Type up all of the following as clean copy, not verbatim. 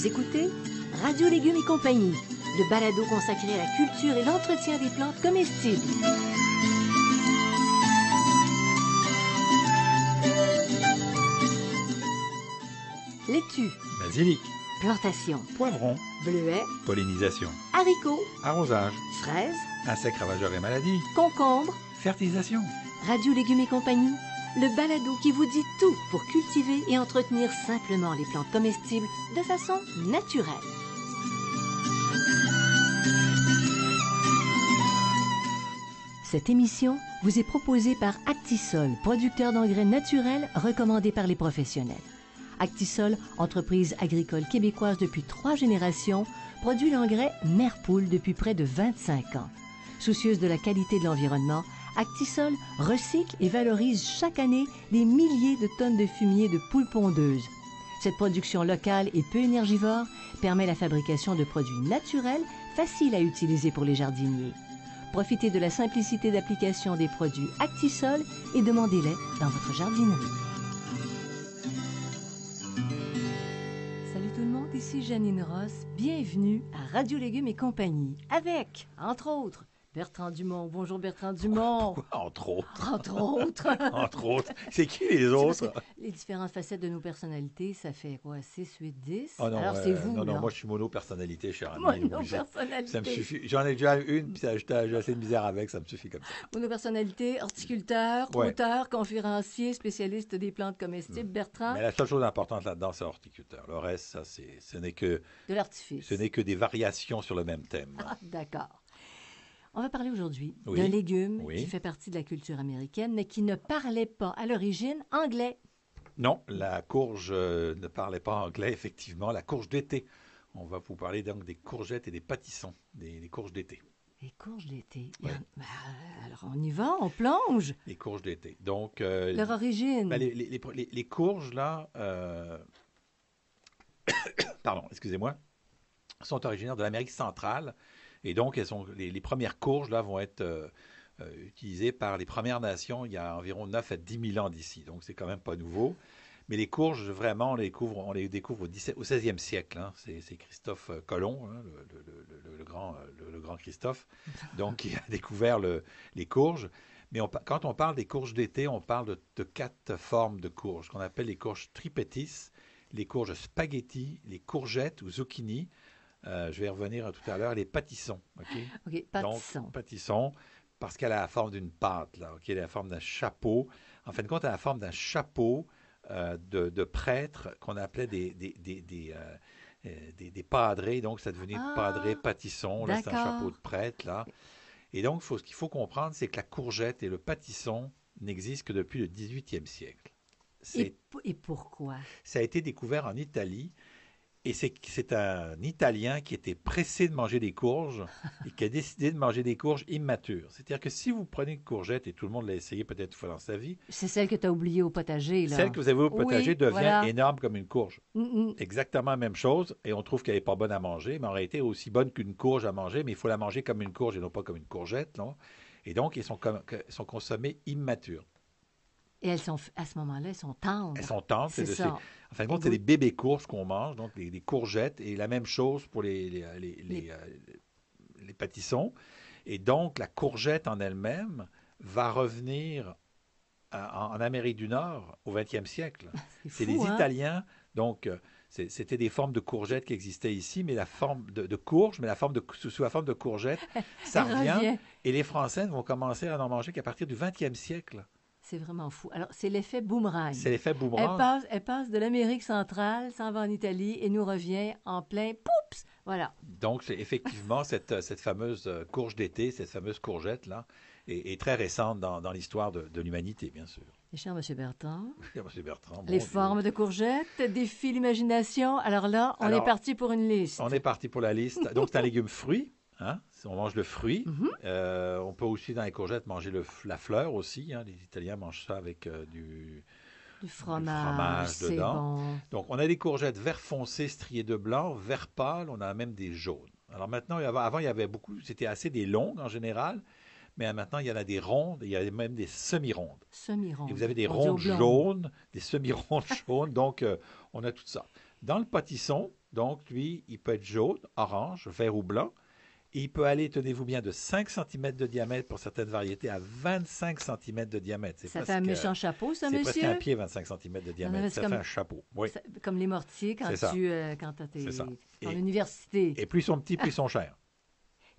Vous écoutez Radio Légumes et compagnie, le balado consacré à la culture et l'entretien des plantes comestibles. Laitue, Basilic, plantation, poivron, bleuets, pollinisation, haricots, arrosage, fraises, insectes ravageurs et maladies, concombres. fertilisation. Radio Légumes et compagnie, le balado qui vous dit tout pour cultiver et entretenir simplement les plantes comestibles de façon naturelle. Cette émission vous est proposée par Actisol, producteur d'engrais naturels recommandé par les professionnels. Actisol, entreprise agricole québécoise depuis 3 générations, produit l'engrais Mère-Poule depuis près de 25 ans. Soucieuse de la qualité de l'environnement, Actisol recycle et valorise chaque année des milliers de tonnes de fumier de poules pondeuses. Cette production locale et peu énergivore permet la fabrication de produits naturels faciles à utiliser pour les jardiniers. Profitez de la simplicité d'application des produits Actisol et demandez-les dans votre jardinerie. Salut tout le monde, ici Janine Ross. Bienvenue à Radio Légumes et compagnie avec, entre autres, Bertrand Dumont. Bonjour Bertrand Dumont. Entre autres. Entre autres. Entre autres. C'est qui les autres? Les différentes facettes de nos personnalités, ça fait quoi? 6, 8, 10? Oh non, Alors c'est vous, non, là. moi je suis mono-personnalité, cher ami. Mono-personnalité. Ça me suffit. J'en ai déjà une, puis j'ai assez de misère avec, ça me suffit comme ça. Mono-personnalité, horticulteur, Ouais. auteur, conférencier, spécialiste des plantes comestibles. Bertrand, Mais la seule chose importante là-dedans, c'est horticulteur. Le reste, ça, ce n'est que de l'artifice. des variations sur le même thème. Ah, d'accord. On va parler aujourd'hui Oui. d'un légume Oui. qui fait partie de la culture américaine, mais qui ne parlait pas à l'origine anglais. Non, la courge ne parlait pas anglais, effectivement. La courge d'été. On va vous parler donc des courgettes et des pâtissons, des courges d'été. Les courges d'été. Ouais. Alors on y va, on plonge. Les courges d'été. Donc, Leur origine. ben, les courges, là, pardon, excusez-moi, sont originaires de l'Amérique centrale. Et donc, les premières courges, là, vont être utilisées par les Premières Nations il y a environ 9 à 10 000 ans d'ici. Donc, c'est quand même pas nouveau. Mais les courges, vraiment, on les découvre au XVIe siècle. Hein. C'est Christophe Colomb, hein, le grand Christophe, donc, qui a découvert les courges. Mais quand on parle des courges d'été, on parle de 4 formes de courges, qu'on appelle les courges tripetis, les courges spaghetti, les courgettes ou zucchini. Je vais y revenir tout à l'heure, les pâtissons. OK, pâtissons. Donc, pâtissons, parce qu'elle a la forme d'une pâte, là, elle a la forme d'un chapeau. En fin de compte, elle a la forme d'un chapeau de prêtre qu'on appelait des padrés. Donc, ça devenait padré, pâtisson. Là, c'est un d'accord. chapeau de prêtre, là. Et donc, ce qu'il faut comprendre, c'est que la courgette et le pâtisson n'existent que depuis le 18e siècle. Et pourquoi? Ça a été découvert en Italie. Et c'est un Italien qui était pressé de manger des courges et qui a décidé de manger des courges immatures. C'est-à-dire que si vous prenez une courgette, et tout le monde l'a essayé peut-être une fois dans sa vie, C'est celle que tu as oubliée au potager, là. celle que vous avez au potager Oui, devient voilà. énorme comme une courge. Mm-mm. Exactement la même chose, et on trouve qu'elle n'est pas bonne à manger, mais en réalité aussi bonne qu'une courge à manger, mais il faut la manger comme une courge et non pas comme une courgette. Non? Et donc, elles sont consommées immatures. Et elles sont, à ce moment-là, elles sont tendres. Elles sont tendres. C'est ça. En fin de compte, c'est des bébés courges qu'on mange, donc des courgettes, et la même chose pour les pâtissons. Et donc, la courgette en elle-même va revenir en Amérique du Nord au 20e siècle. C'est fou, les hein? Italiens, donc c'était des formes de courgettes qui existaient ici, mais la forme de courge, mais sous la forme de courgette, ça Elle revient. revient. Et les Français ne vont commencer à n'en manger qu'à partir du 20e siècle. C'est vraiment fou. Alors, c'est l'effet boomerang. C'est l'effet boomerang. Elle passe de l'Amérique centrale, s'en va en Italie et nous revient en plein poups. Voilà. Donc, c'est effectivement cette fameuse courge d'été, cette fameuse courgette-là, est très récente dans l'histoire de l'humanité, bien sûr. Et cher M. Bertrand, Monsieur Bertrand, les bon Dieu. formes de courgettes défient l'imagination. Alors là, on est parti pour une liste. On est parti pour la liste. Donc, c'est un légume fruit. Hein? On mange le fruit. Mm-hmm. On peut aussi, dans les courgettes, manger la fleur aussi. Hein? Les Italiens mangent ça avec du fromage c'est dedans. bon. Donc, on a des courgettes vert foncé striées de blanc, vert pâle, on a même des jaunes. Alors maintenant, avant, il y avait beaucoup, c'était assez des longues en général, mais maintenant, il y en a des rondes, il y a même des semi-rondes. Semi-rondes. Et vous avez des On dit rondes oblongues. jaunes, des semi-rondes jaunes, donc on a tout ça. Dans le pâtisson, Donc, lui, il peut être jaune, orange, vert ou blanc. Et il peut aller, tenez-vous bien, de 5 cm de diamètre pour certaines variétés à 25 cm de diamètre. Ça fait un méchant chapeau, ça, c'est monsieur? presque un pied, 25 cm de diamètre. Ça fait un chapeau. Oui. Comme les mortiers quand tu es en université. Et plus ils sont petits, plus ils sont chers.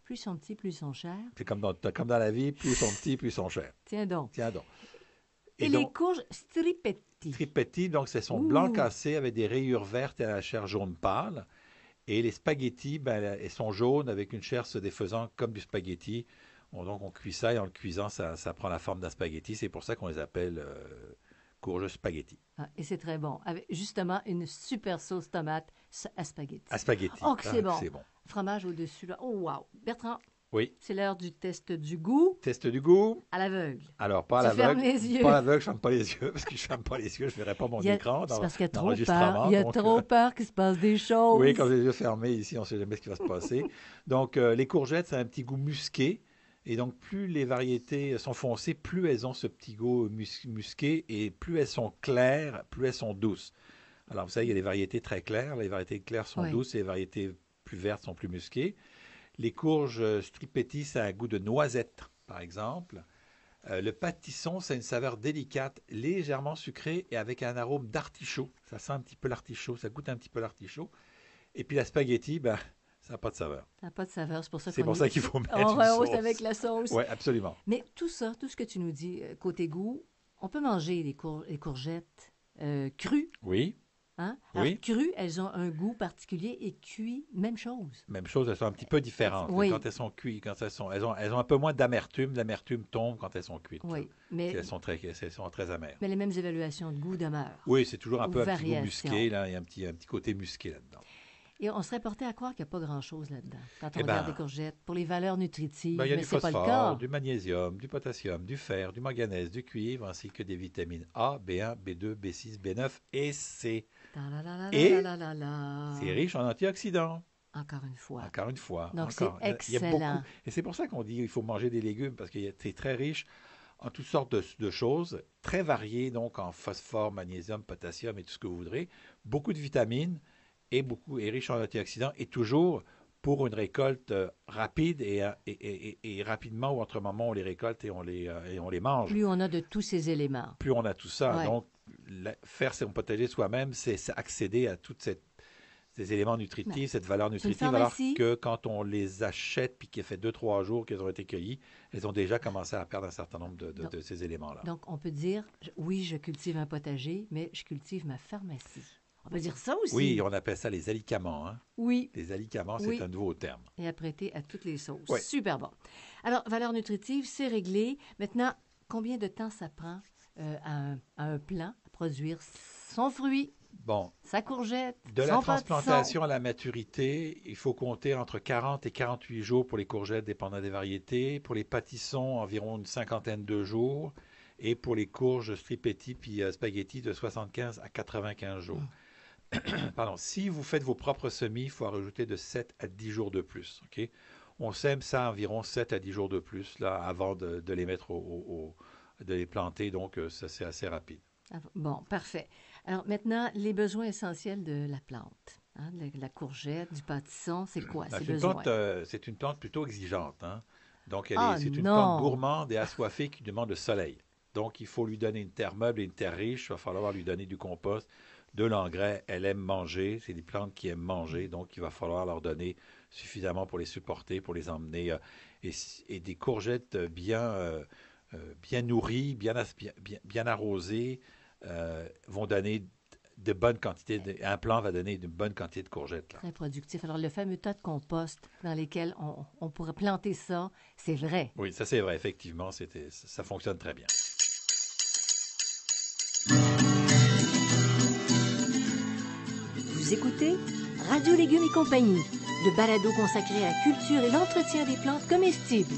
Plus ils sont petits, plus ils sont chers. C'est comme dans la vie, plus ils sont petits, plus ils sont chers. Tiens donc. Et donc, les courges stripetti. Stripetti, donc, c'est son blanc cassé avec des rayures vertes et à la chair jaune pâle. Et les spaghettis, elles sont jaunes avec une chair se défaisant comme du spaghetti. Donc, on cuit ça et en le cuisant, ça prend la forme d'un spaghetti. C'est pour ça qu'on les appelle courges spaghetti. Ah, et c'est très bon. Avec justement une super sauce tomate à spaghetti. À spaghetti. Oh, que c'est bon. C'est bon. Fromage au-dessus, là. Oh, wow. Bertrand. Oui. C'est l'heure du test du goût. Test du goût. À l'aveugle. Alors, pas à l'aveugle. Ferme les yeux. Pas à l'aveugle, je ferme pas les yeux, parce que je ferme pas les yeux, je ne verrai pas mon écran C'est parce qu'il y a trop l'enregistrement. peur. Il y a trop peur qu'il se passe des choses. Oui, quand j'ai les yeux fermés, ici, on ne sait jamais ce qui va se passer. Donc, les courgettes, ça a un petit goût musqué. Et donc, plus les variétés sont foncées, plus elles ont ce petit goût musqué. Et plus elles sont claires, plus elles sont douces. Alors, vous savez, il y a des variétés très claires. Les variétés claires sont douces et les variétés plus vertes sont plus musquées. Les courges stripetti, ça a un goût de noisette, par exemple. Le pâtisson, c'est une saveur délicate, légèrement sucrée et avec un arôme d'artichaut. Ça sent un petit peu l'artichaut, ça goûte un petit peu l'artichaut. Et puis la spaghetti, ça n'a pas de saveur. Ça n'a pas de saveur, c'est pour ça qu'il faut mettre on une sauce. rehausse avec la sauce. Oui, absolument. Mais tout ça, tout ce que tu nous dis, côté goût, on peut manger les courgettes crues. Oui. Hein? Alors, crues, elles ont un goût particulier et cuites, même chose. Même chose, elles sont un petit peu différentes. Oui. Quand elles sont cuites, elles ont un peu moins d'amertume. L'amertume tombe quand elles sont cuites. Oui, mais elles sont très amères. Mais les mêmes évaluations de goût demeurent. Oui, c'est toujours un peu un petit goût musqué. Là. Il y a un petit côté musqué là-dedans. Et on serait porté à croire qu'il n'y a pas grand-chose là-dedans quand on regarde les courgettes. Pour les valeurs nutritives, il y a mais du c'est pas le phosphore, cas. du magnésium, du potassium, du fer, du manganèse, du cuivre, ainsi que des vitamines A, B1, B2, B6, B9 et C. Et c'est riche en antioxydants. Encore une fois. Encore une fois. Donc, c'est excellent. Et c'est pour ça qu'on dit qu'il faut manger des légumes, parce que c'est très riche en toutes sortes de choses, très variées, donc en phosphore, magnésium, potassium et tout ce que vous voudrez. Beaucoup de vitamines et riche en antioxydants, et toujours pour une récolte rapide et rapidement, ou entre le moment où on les récolte et on les mange. Plus on a de tous ces éléments. Plus on a tout ça. Ouais. Donc, faire son potager soi-même, c'est accéder à tous ces éléments nutritifs, cette valeur nutritive, alors que quand on les achète puis qu'il fait 2-3 jours qu'elles ont été cueillies, elles ont déjà commencé à perdre un certain nombre de ces éléments-là. Donc, on peut dire, oui, je cultive un potager, mais je cultive ma pharmacie. On peut dire ça aussi. Oui, on appelle ça les alicaments. Hein? Oui. Les alicaments, c'est un nouveau terme. Et à prêter à toutes les sauces. Oui. Super bon. Alors, valeur nutritive, c'est réglé. Maintenant, combien de temps ça prend à un plant à produire son fruit, sa courgette, de la transplantation à la maturité, il faut compter entre 40 et 48 jours pour les courgettes, dépendant des variétés. Pour les pâtissons, environ une 50aine de jours. Et pour les courges stripetti puis spaghetti, de 75 à 95 jours. Pardon. Si vous faites vos propres semis, il faut en rajouter de 7 à 10 jours de plus. Okay? On sème ça environ 7 à 10 jours de plus là, avant de les mettre de les planter. Donc, ça, c'est assez rapide. Bon, parfait. Alors maintenant, les besoins essentiels de la plante. Hein, de la courgette, du pâtisson, c'est quoi ces besoins? C'est une plante plutôt exigeante. Hein? Donc, c'est une plante gourmande et assoiffée qui demande le soleil. Donc, il faut lui donner une terre meuble et une terre riche. Il va falloir lui donner du compost, de l'engrais. Elle aime manger. C'est des plantes qui aiment manger. Donc, il va falloir leur donner suffisamment pour les supporter, pour les emmener. Et des courgettes bien nourries, bien arrosées, vont donner de bonnes quantités. Un plant va donner de bonnes quantités de courgettes. Là. Très productif. Alors, le fameux tas de compost dans lesquels on pourrait planter ça, c'est vrai. Oui, ça c'est vrai. Effectivement, ça fonctionne très bien. Vous écoutez Radio Légumes et compagnie, le balado consacré à la culture et l'entretien des plantes comestibles.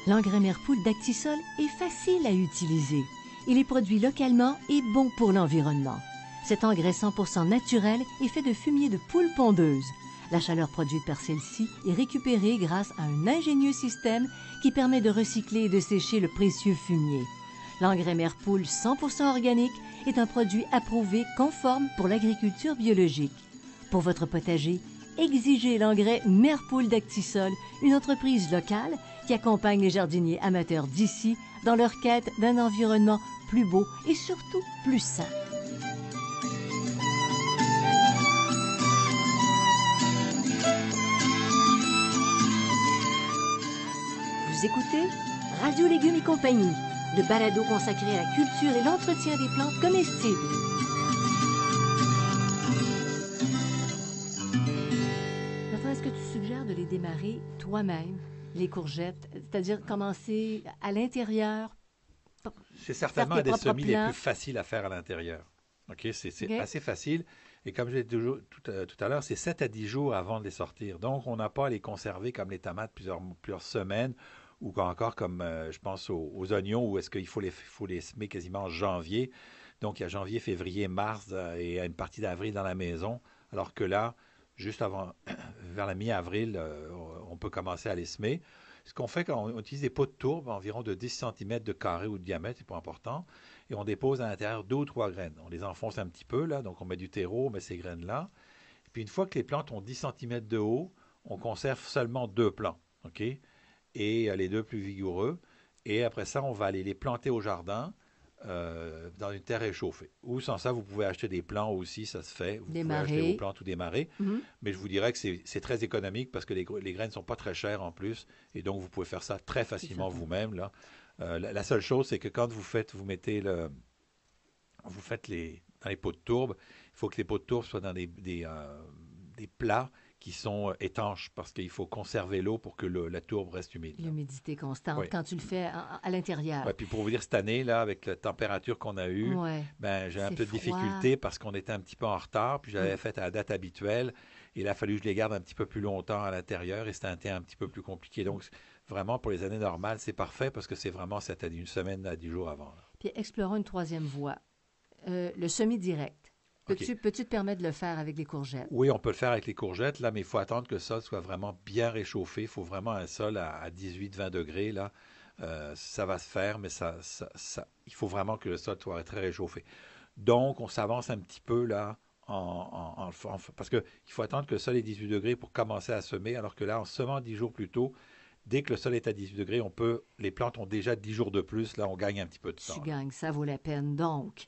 L'engrais Merpoule d'Actisol est facile à utiliser. Il est produit localement et bon pour l'environnement. Cet engrais 100% naturel est fait de fumier de poule pondeuse. La chaleur produite par celle-ci est récupérée grâce à un ingénieux système qui permet de recycler et de sécher le précieux fumier. L'engrais Merpoule 100% organique est un produit approuvé conforme pour l'agriculture biologique. Pour votre potager, exigez l'engrais Merpoule d'Actisol, une entreprise locale qui accompagne les jardiniers amateurs d'ici dans leur quête d'un environnement plus beau et surtout plus sain. Vous écoutez Radio Légumes et compagnie, le balado consacré à la culture et l'entretien des plantes comestibles. Bertrand, est-ce que tu suggères de les démarrer toi-même, les courgettes, c'est-à-dire commencer à l'intérieur? C'est certainement un des semis les plus faciles à faire à l'intérieur. OK? C'est assez facile. Et comme je l'ai dit tout à l'heure, c'est 7 à 10 jours avant de les sortir. Donc, on n'a pas à les conserver comme les tomates plusieurs semaines ou encore comme, je pense, aux oignons où est-ce qu'il faut les semer quasiment en janvier. Donc, il y a janvier, février, mars et une partie d'avril dans la maison. Alors que là, juste avant, vers la mi-avril, on peut commencer à les semer. Ce qu'on fait quand on utilise des pots de tourbe, environ de 10 cm de carré ou de diamètre, c'est pas important, et on dépose à l'intérieur 2 ou 3 graines. On les enfonce un petit peu, là, donc on met du terreau, on met ces graines-là. Et puis une fois que les plantes ont 10 cm de haut, on conserve seulement 2 plants, OK? Et les 2 plus vigoureux. Et après ça, on va aller les planter au jardin dans une terre réchauffée. Ou sans ça, vous pouvez acheter des plants aussi, ça se fait. Vous pouvez acheter vos plants ou démarrer. Mais je vous dirais que c'est très économique parce que les graines ne sont pas très chères en plus. Et donc, vous pouvez faire ça très facilement vous-même, là. La seule chose, c'est que quand vous faites dans les pots de tourbe, il faut que les pots de tourbe soient dans des plats qui sont étanches parce qu'il faut conserver l'eau pour que la tourbe reste humide. L'humidité constante quand tu le fais à l'intérieur. Ouais, puis pour vous dire, cette année, là, avec la température qu'on a eue, j'ai un peu de difficulté parce qu'on était un petit peu en retard, puis j'avais fait à la date habituelle, et il a fallu que je les garde un petit peu plus longtemps à l'intérieur, et c'était un petit peu plus compliqué. Donc, vraiment, pour les années normales, c'est parfait parce que c'est vraiment une semaine à 10 jours avant. Là. Puis explorons une troisième voie, le semi-direct. Peux-tu te permettre de le faire avec les courgettes? Oui, on peut le faire avec les courgettes, là, mais il faut attendre que le sol soit vraiment bien réchauffé. Il faut vraiment un sol à 18-20 degrés, là. Ça va se faire, mais il faut vraiment que le sol soit très réchauffé. Donc, on s'avance un petit peu, là, parce qu'il faut attendre que le sol ait 18 degrés pour commencer à semer, alors que là, en semant 10 jours plus tôt, dès que le sol est à 18 degrés, les plantes ont déjà 10 jours de plus. Là, on gagne un petit peu de temps. Tu gagnes, ça vaut la peine. Donc,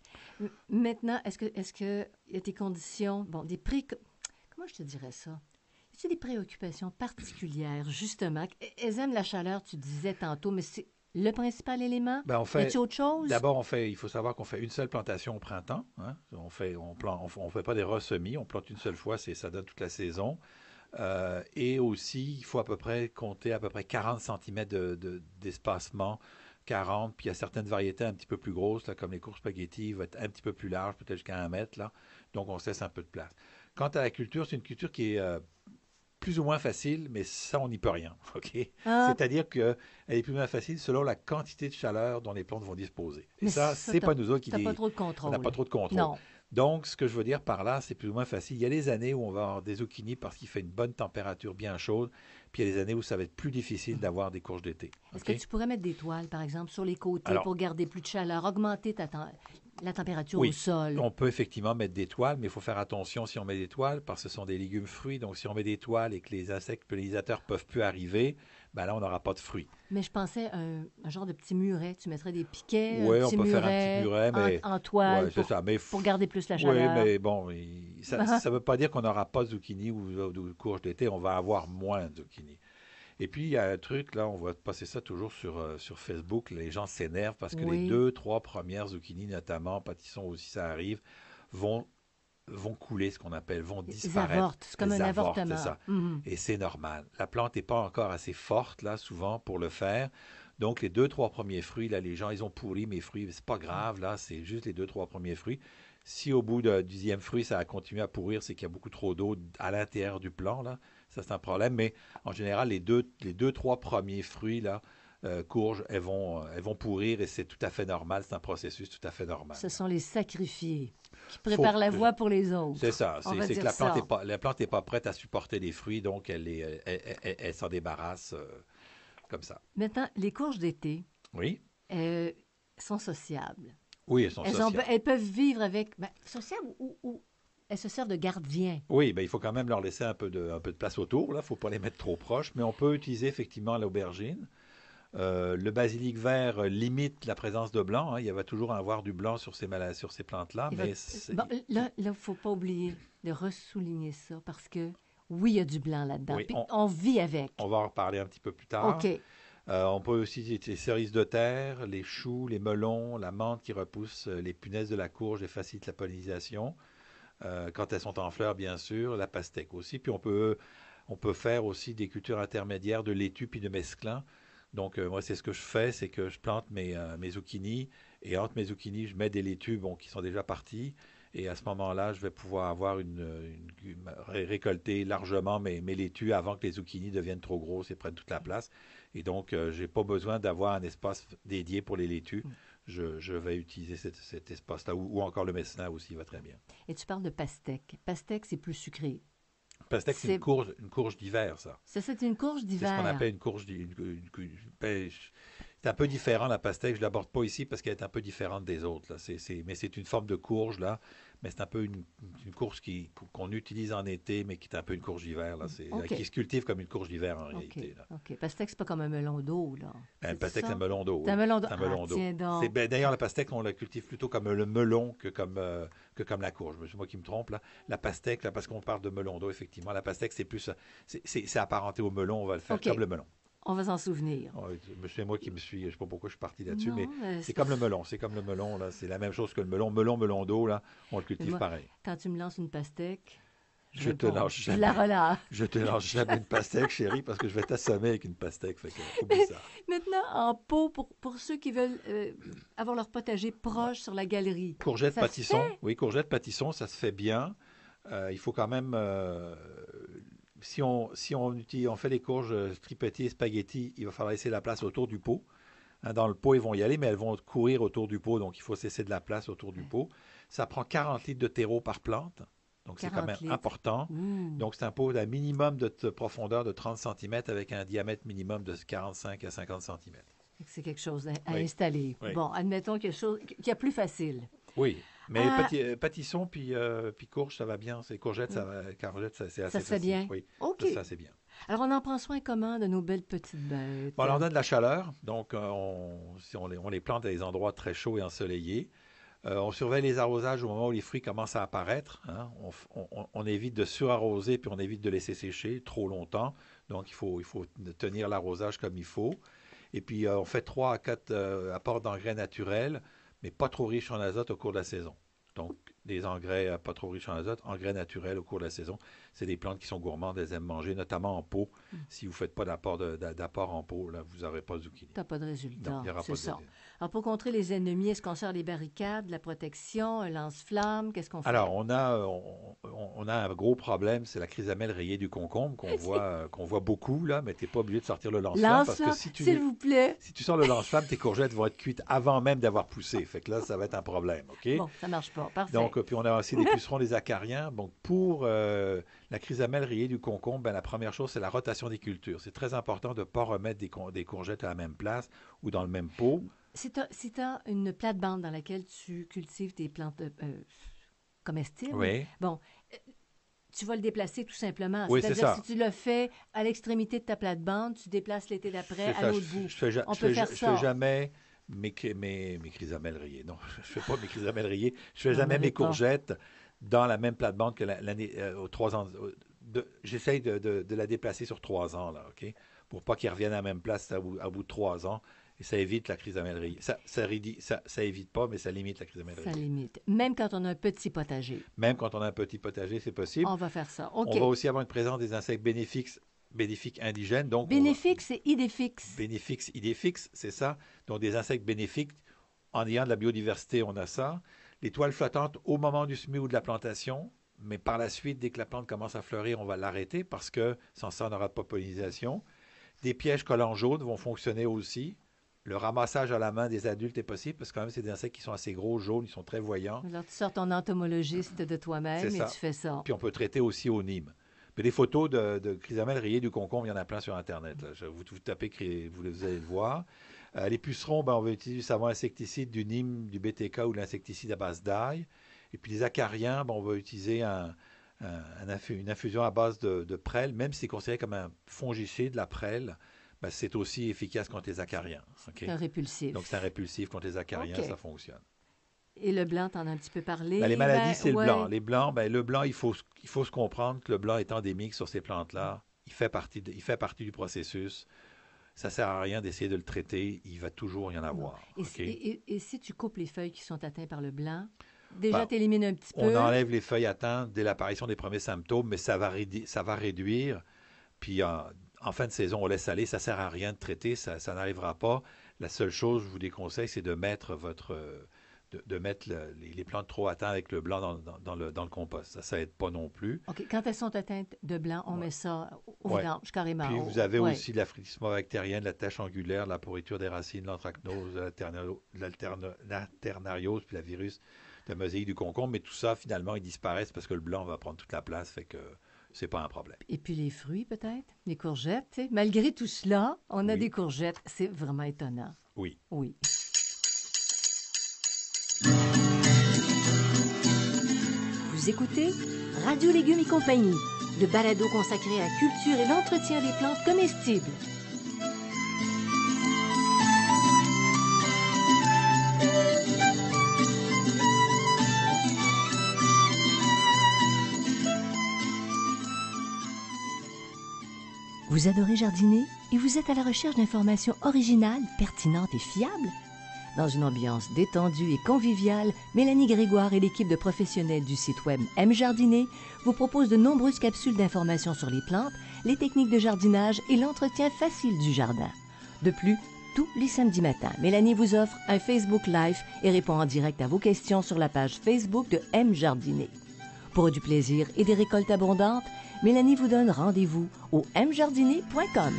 maintenant, est-ce que il y a des conditions, comment je te dirais ça? Y a-t-il des préoccupations particulières, justement? Elles aiment la chaleur, tu disais tantôt, mais c'est le principal élément? Y a-t-il autre chose? D'abord, il faut savoir qu'on fait une seule plantation au printemps. Hein? On fait pas des ressemis, on plante une seule fois, ça donne toute la saison. Et aussi, il faut compter à peu près 40 cm d'espacement, 40, puis il y a certaines variétés un petit peu plus grosses, là, comme les courges spaghetti, vont être un petit peu plus larges, peut-être jusqu'à 1 mètre, là, donc on se laisse un peu de place. Quant à la culture, c'est une culture qui est plus ou moins facile, mais ça, on n'y peut rien, OK? C'est-à-dire qu'elle est plus ou moins facile selon la quantité de chaleur dont les plantes vont disposer. Et ça c'est pas nous autres qui... On n'a pas trop de contrôle. On n'a pas trop de contrôle. Non. Donc, ce que je veux dire par là, c'est plus ou moins facile. Il y a des années où on va avoir des zucchini parce qu'il fait une bonne température bien chaude, puis il y a des années où ça va être plus difficile d'avoir des courges d'été. Est-ce que tu pourrais mettre des toiles, par exemple, sur les côtés pour garder plus de chaleur, augmenter la température au sol? On peut effectivement mettre des toiles, mais il faut faire attention si on met des toiles parce que ce sont des légumes fruits. Donc, si on met des toiles et que les insectes pollinisateurs peuvent plus arriver, ben là, on n'aura pas de fruits. Mais je pensais un genre de petit muret. Tu mettrais des piquets, oui, on peut faire un petit muret mais en toile pour garder plus la chaleur. Oui, mais bon, ça ne veut pas dire qu'on n'aura pas de zucchini ou de courges d'été. On va avoir moins de zucchini. Et puis, il y a un truc, là, on va passer ça toujours sur Facebook. Les gens s'énervent parce que les 2-3 premières zucchini, notamment, pâtissons aussi, ça arrive, vont couler, ce qu'on appelle, vont disparaître. Ils avortent, c'est comme un avortement. C'est ça. Et c'est normal. La plante n'est pas encore assez forte, là, souvent, pour le faire. Donc, les 2-3 premiers fruits, là, les gens, ils ont pourri mes fruits. C'est pas grave, là, c'est juste les 2-3 premiers fruits. Si au bout du 10e fruit, ça a continué à pourrir, c'est qu'il y a beaucoup trop d'eau à l'intérieur du plant, là. Ça, c'est un problème. Mais en général, les 2-3 premiers fruits, là, courges, elles vont pourrir et c'est tout à fait normal. C'est un processus tout à fait normal. Ce sont les sacrifiés qui préparent la voie pour les autres. C'est ça. On va C'est que dire ça. la plante n'est pas prête à supporter les fruits, donc elle s'en débarrasse comme ça. Maintenant, les courges d'été Oui. sont sociables. Oui, elles sont sociables. Elles peuvent vivre avec... sociables ou elles se servent de gardiens. Oui, il faut quand même leur laisser un peu de place autour. Il ne faut pas les mettre trop proches, mais on peut utiliser effectivement l'aubergine. Le basilic vert limite la présence de blanc. Hein. Il va toujours avoir du blanc sur ces plantes-là. Mais là, il ne faut pas oublier de ressouligner ça parce que, oui, il y a du blanc là-dedans. Oui, on vit avec. On va en reparler un petit peu plus tard. OK. On peut aussi utiliser les cerises de terre, les choux, les melons, la menthe qui repousse les punaises de la courge et facilite la pollinisation. Quand elles sont en fleurs, bien sûr, la pastèque aussi. Puis on peut faire aussi des cultures intermédiaires de laitue puis de mesclun. Donc, moi, c'est ce que je fais, c'est que je plante mes zucchinis et entre mes zucchinis, je mets des laitues qui sont déjà parties. Et à ce moment-là, je vais pouvoir avoir récolter largement mes laitues avant que les zucchinis deviennent trop grosses et prennent toute la place. Et donc, je n'ai pas besoin d'avoir un espace dédié pour les laitues. Je vais utiliser cet espace-là, ou encore le mesclun aussi va très bien. Et tu parles de pastèque. Pastèque, c'est plus sucré. Pastèque, c'est une courge d'hiver, ça. C'est une courge d'hiver. C'est ce qu'on appelle une courge c'est un peu différent, la pastèque. Je ne l'aborde pas ici parce qu'elle est un peu différente des autres. Là. Mais c'est une forme de courge, là. Mais c'est un peu une courge qu'on utilise en été, mais qui est un peu une courge d'hiver, là. Qui se cultive comme une courge d'hiver, en réalité. Là. OK. Pastèque, c'est pas comme un melon d'eau, là. Pastèque, c'est un melon d'eau. C'est un melon d'eau. Tiens donc. D'ailleurs, la pastèque, on la cultive plutôt comme le melon que comme la courge. C'est moi qui me trompe, là. La pastèque, là, parce qu'on parle de melon d'eau, effectivement. La pastèque, c'est plus... C'est apparenté au melon. On va le faire comme le melon. On va s'en souvenir. C'est moi qui me suis, je ne sais pas pourquoi je suis parti là-dessus, mais c'est comme le melon. C'est comme le melon, là. C'est la même chose que le melon. Melon d'eau, là, on le cultive pareil. Quand tu me lances une pastèque, je te lance jamais. La relâche. Je te lance jamais une pastèque, chérie, parce que je vais t'assommer avec une pastèque. Fait que, oublie ça. Maintenant, en pot, pour ceux qui veulent avoir leur potager proche sur la galerie. Courgette pâtisson. Oui, courgette pâtisson, ça se fait bien. Il faut quand même... Si on fait les courges tripeties et spaghettis, il va falloir laisser la place autour du pot. Hein, dans le pot, ils vont y aller, mais elles vont courir autour du pot, donc il faut laisser de la place autour du pot. Ça prend 40 litres de terreau par plante, donc c'est quand même important. Donc c'est un pot d'un minimum de profondeur de 30 cm avec un diamètre minimum de 45 à 50 cm. C'est quelque chose à installer. Oui. Bon, admettons quelque chose qui est plus facile. Oui. Mais pâtisson puis courge, ça va bien. C'est courgette, c'est assez facile. Ça se fait bien? Oui, OK. ça c'est bien. Alors, on en prend soin comment de nos belles petites bêtes? Bon, on leur donne de la chaleur. Donc, on les plante à des endroits très chauds et ensoleillés. On surveille les arrosages au moment où les fruits commencent à apparaître. Hein. On évite de surarroser puis on évite de laisser sécher trop longtemps. Donc, il faut tenir l'arrosage comme il faut. Et puis, on fait 3 à 4 apports d'engrais naturels, mais pas trop riches en azote au cours de la saison. Donc, des engrais pas trop riches en azote, engrais naturels au cours de la saison. C'est des plantes qui sont gourmandes, elles aiment manger, notamment en pot. Si vous ne faites pas d'apport en pot, là, vous n'aurez pas de zucchini. Tu n'as pas de résultat. Non, il n'y aura pas de résultat. Alors, pour contrer les ennemis, est-ce qu'on sort les barricades, la protection, un lance-flamme? Qu'est-ce qu'on fait? Alors, on a un gros problème, c'est la chrysamelle rayée du concombre qu'on voit beaucoup, là, mais tu n'es pas obligé de sortir le lance-flamme. Parce que s'il vous plaît. Si tu sors le lance-flamme, tes courgettes vont être cuites avant même d'avoir poussé. Fait que là, ça va être un problème, OK? Bon, ça ne marche pas. Parfait. Donc, puis on a aussi des pucerons des acariens. Donc, pour la chrysamelle rayée du concombre, la première chose, c'est la rotation des cultures. C'est très important de ne pas remettre des courgettes à la même place ou dans le même pot. Si tu as une plate-bande dans laquelle tu cultives tes plantes comestibles, bon, tu vas le déplacer tout simplement. Oui, c'est ça. Si tu le fais à l'extrémité de ta plate-bande, tu déplaces l'été d'après à l'autre bout. On peut faire ça. Je ne fais jamais mes chrysamelles rayées. Non, je ne fais pas mes chrysamelles rayées. Je ne fais jamais mes courgettes dans la même plate-bande que l'année aux 3 ans. J'essaye de la déplacer sur 3 ans, là, OK? Pour pas qu'ils reviennent à la même place à bout de 3 ans. Et ça évite la chrysamelle rayée. Ça évite pas, mais ça limite la chrysamelle rayée. Ça limite. Même quand on a un petit potager. Même quand on a un petit potager, c'est possible. On va faire ça. OK. On va aussi avoir une présence des insectes bénéfiques indigènes. Donc bénéfiques et idéfixes. Bénéfiques, idéfixes, c'est ça. Donc des insectes bénéfiques. En ayant de la biodiversité, on a ça. Les toiles flottantes au moment du semis ou de la plantation. Mais par la suite, dès que la plante commence à fleurir, on va l'arrêter parce que sans ça, on n'aura pas de pollinisation. Des pièges collants jaunes vont fonctionner aussi. Le ramassage à la main des adultes est possible parce que quand même, c'est des insectes qui sont assez gros, jaunes, ils sont très voyants. Alors, tu sors ton entomologiste de toi-même C'est et ça. tu fais ça. Puis on peut traiter aussi au Nîmes. Mais des photos de chrysamelles rayées du concombre, il y en a plein sur Internet. Là. Vous tapez, vous allez le voir. Les pucerons, ben, on va utiliser du savon insecticide, du Nîmes, du BTK ou de l'insecticide à base d'ail. Et puis les acariens, ben, on va utiliser une infusion à base de prêle, même si c'est considéré comme un fongicide, la prêle, ben, c'est aussi efficace contre les acariens. Okay? C'est un répulsif. Donc c'est un répulsif contre les acariens, OK. ça fonctionne. Et le blanc, tu en as un petit peu parlé. Ben, les maladies, c'est ouais. le blanc. Les blancs, ben, le blanc, il faut se comprendre que le blanc est endémique sur ces plantes-là. Il fait partie du processus. Ça ne sert à rien d'essayer de le traiter. Il va toujours y en avoir. Et, Okay? et si tu coupes les feuilles qui sont atteintes par le blanc, déjà, Ben, tu élimines un petit peu. on enlève les feuilles atteintes dès l'apparition des premiers symptômes, mais ça va réduire. Puis en fin de saison, on laisse aller. Ça ne sert à rien de traiter. Ça n'arrivera pas. La seule chose, je vous déconseille, c'est de mettre les plantes trop atteintes avec le blanc dans le compost. Ça n'aide pas non plus. OK. Quand elles sont atteintes de blanc, on met ça au Ouais. vidange, carrément. Puis vous avez aussi de la phrygostigma bactérienne, la tache angulaire, la pourriture des racines, l'anthracnose, l'alternariose, puis la virus de mosaïque du concombre. Mais tout ça, finalement, ils disparaissent parce que le blanc va prendre toute la place, fait que c'est pas un problème. Et puis les fruits, peut-être, les courgettes. T'sais. Malgré tout cela, on a Oui. des courgettes. C'est vraiment étonnant. Oui. Oui. Vous écoutez Radio Légumes et compagnie, le balado consacré à la culture et l'entretien des plantes comestibles. Vous adorez jardiner et vous êtes à la recherche d'informations originales, pertinentes et fiables? Dans une ambiance détendue et conviviale, Mélanie Grégoire et l'équipe de professionnels du site web M Jardiner vous proposent de nombreuses capsules d'informations sur les plantes, les techniques de jardinage et l'entretien facile du jardin. De plus, tous les samedis matins, Mélanie vous offre un Facebook Live et répond en direct à vos questions sur la page Facebook de M Jardiner. Pour du plaisir et des récoltes abondantes, Mélanie vous donne rendez-vous au mjardiner.com.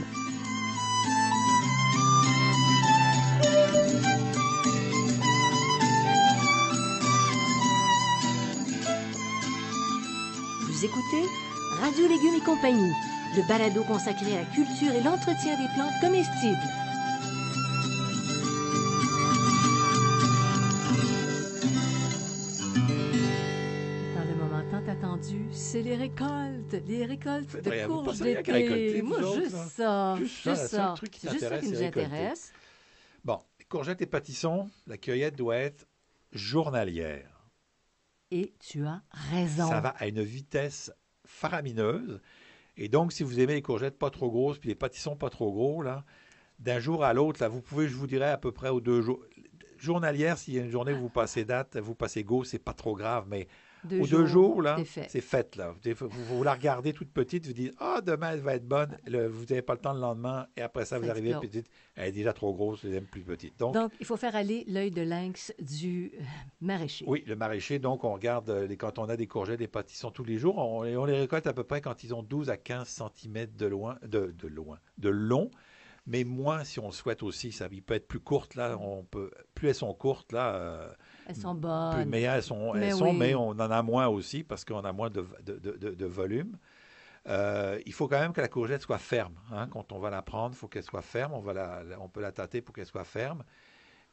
Vous écoutez Radio Légumes et compagnie, le balado consacré à la culture et l'entretien des plantes comestibles. Dans le moment tant attendu, c'est les récoltes de Rien, vous courges pensez rien qu'à récolter, d'été. vous Moi, autres, juste là. ça. Juste ça, le seul truc qui C'est juste ça t'intéresse, qui nous c'est récolter. intéresse. Bon, les courgettes et pâtissons, la cueillette doit être journalière. Et tu as raison. Ça va à une vitesse faramineuse. Et donc, si vous aimez les courgettes pas trop grosses puis les pâtissons pas trop gros, là, d'un jour à l'autre, là, vous pouvez, je vous dirais, à peu près aux 2 jours. Journalière, s'il y a une journée où vous passez date, vous passez go, c'est pas trop grave, mais aux 2 jours, là, c'est fait. Là. Vous la regardez toute petite, vous dites « Ah, demain, elle va être bonne. » Vous n'avez pas le temps le lendemain, et après ça, vous arrivez petite. Elle est déjà trop grosse, je l'aime plus petite. Donc, il faut faire aller l'œil de lynx du maraîcher. Oui, le maraîcher. Donc, on regarde quand on a des courgettes, des pâtissons tous les jours. On les récolte à peu près quand ils ont 12 à 15 cm de long. Mais moins, si on le souhaite aussi, il peut être plus courte. Là, plus elles sont courtes, là, elles sont bonnes. Mais elles sont, mais on en a moins aussi parce qu'on a moins de volume. Il faut quand même que la courgette soit ferme. Hein. Quand on va la prendre, il faut qu'elle soit ferme. On peut la tâter pour qu'elle soit ferme.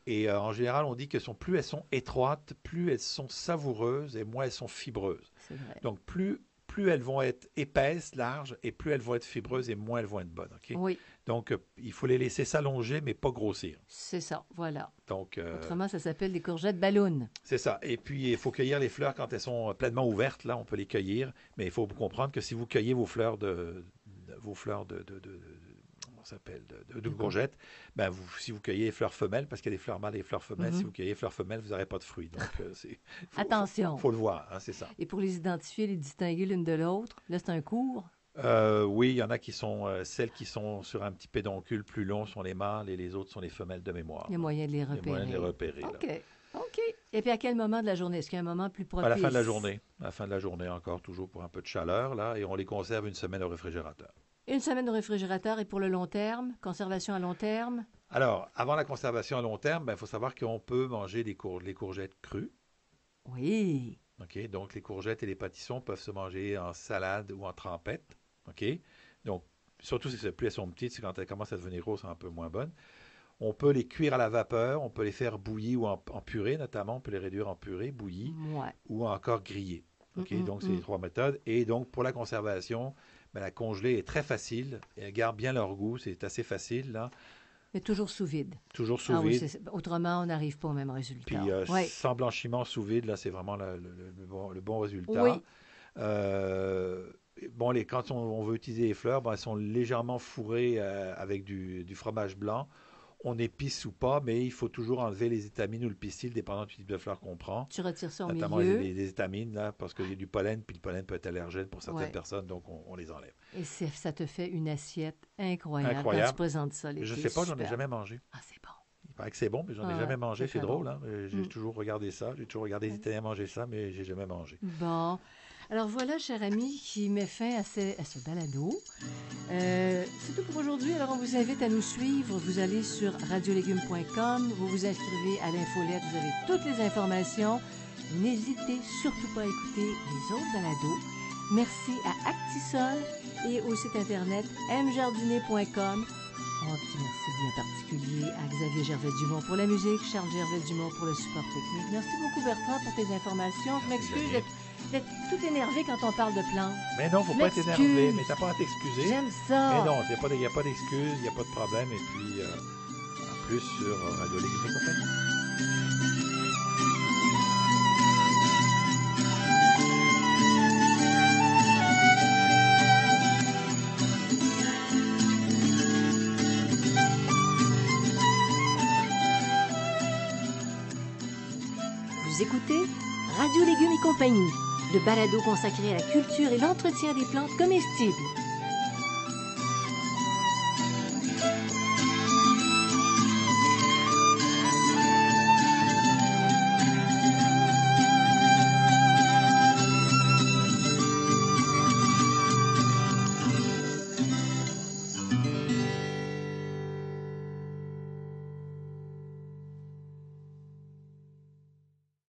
Et en général, on dit que plus elles sont étroites, plus elles sont savoureuses et moins elles sont fibreuses. C'est vrai. Donc, plus elles vont être épaisses, larges, et plus elles vont être fibreuses et moins elles vont être bonnes. Okay? Oui. Donc, il faut les laisser s'allonger, mais pas grossir. C'est ça, voilà. Donc, autrement, ça s'appelle des courgettes ballons. C'est ça. Et puis, il faut cueillir les fleurs quand elles sont pleinement ouvertes. Là, on peut les cueillir. Mais il faut comprendre que si vous cueillez vos fleurs de courgettes, ben si vous cueillez les fleurs femelles, parce qu'il y a des fleurs mâles et des fleurs femelles, si vous cueillez les fleurs femelles, vous n'aurez pas de fruits. Donc, attention. Faut le voir, hein, c'est ça. Et pour les identifier, les distinguer l'une de l'autre, là, c'est un cours. Oui, il y en a qui sont, celles qui sont sur un petit pédoncule plus long sont les mâles et les autres sont les femelles de mémoire. Il y a moyen de les repérer. Il y a moyen de les repérer. OK. Et puis, à quel moment de la journée? Est-ce qu'il y a un moment plus propice? À la fin de la journée. À la fin de la journée encore, toujours pour un peu de chaleur, là, et on les conserve une semaine au réfrigérateur. Une semaine au réfrigérateur et pour le long terme, conservation à long terme? Alors, avant la conservation à long terme, il faut savoir qu'on peut manger les courgettes crues. Oui. OK? Donc, les courgettes et les pâtissons peuvent se manger en salade ou en trempette. OK? Donc, surtout si plus elles sont petites, c'est quand elles commencent à devenir grosses, c'est un peu moins bonne. On peut les cuire à la vapeur, on peut les faire bouillir ou en purée notamment, on peut les réduire en purée, bouillie, Ouais. ou encore grillée. OK? Donc, c'est les Mm. trois méthodes. Et donc, pour la conservation, la congelée est très facile. Elle garde bien leur goût, c'est assez facile, là. Mais toujours sous vide. Toujours sous Ah oui, vide. autrement, on n'arrive pas au même résultat. Puis Oui. sans blanchiment sous vide, là, c'est vraiment le bon résultat. Oui. Euh, bon, quand on veut utiliser les fleurs, elles sont légèrement fourrées avec du fromage blanc. On épice ou pas, mais il faut toujours enlever les étamines ou le pistil, dépendant du type de fleur qu'on prend. Tu retires ça au Notamment milieu. les étamines, là, parce qu'il y a du pollen, puis le pollen peut être allergène pour certaines Ouais. personnes, donc on les enlève. Et ça te fait une assiette incroyable, Incroyable. quand tu présentes ça l'été. Je sais pas, j'en ai Super. jamais mangé. Ah, c'est bon. Il paraît que c'est bon, mais j'en ai Ah, jamais mangé. c'est C'est très drôle, bon. hein? J'ai toujours regardé ça. J'ai toujours regardé les Italiens manger ça, mais j'ai jamais mangé. Bon. Alors voilà, cher ami, qui met fin à ce balado. C'est tout pour aujourd'hui. Alors on vous invite à nous suivre. Vous allez sur radiolégumes.com, vous vous inscrivez à l'infolette, vous avez toutes les informations. N'hésitez surtout pas à écouter les autres balados. Merci à Actisol et au site internet mjardinier.com. Un petit merci bien particulier à Xavier Gervais-Dumont pour la musique, Charles Gervais-Dumont pour le support technique. Merci beaucoup Bertrand pour tes informations. Je m'excuse d'être tout énervé quand on parle de plantes. Mais non, faut pas être énervé, mais t'as pas à t'excuser. J'aime ça. Mais non, il n'y a pas d'excuses, il n'y a pas de problème. Et puis, en plus, sur Radio Légumes et compagnie. Vous écoutez Radio Légumes et compagnie, le balado consacré à la culture et l'entretien des plantes comestibles.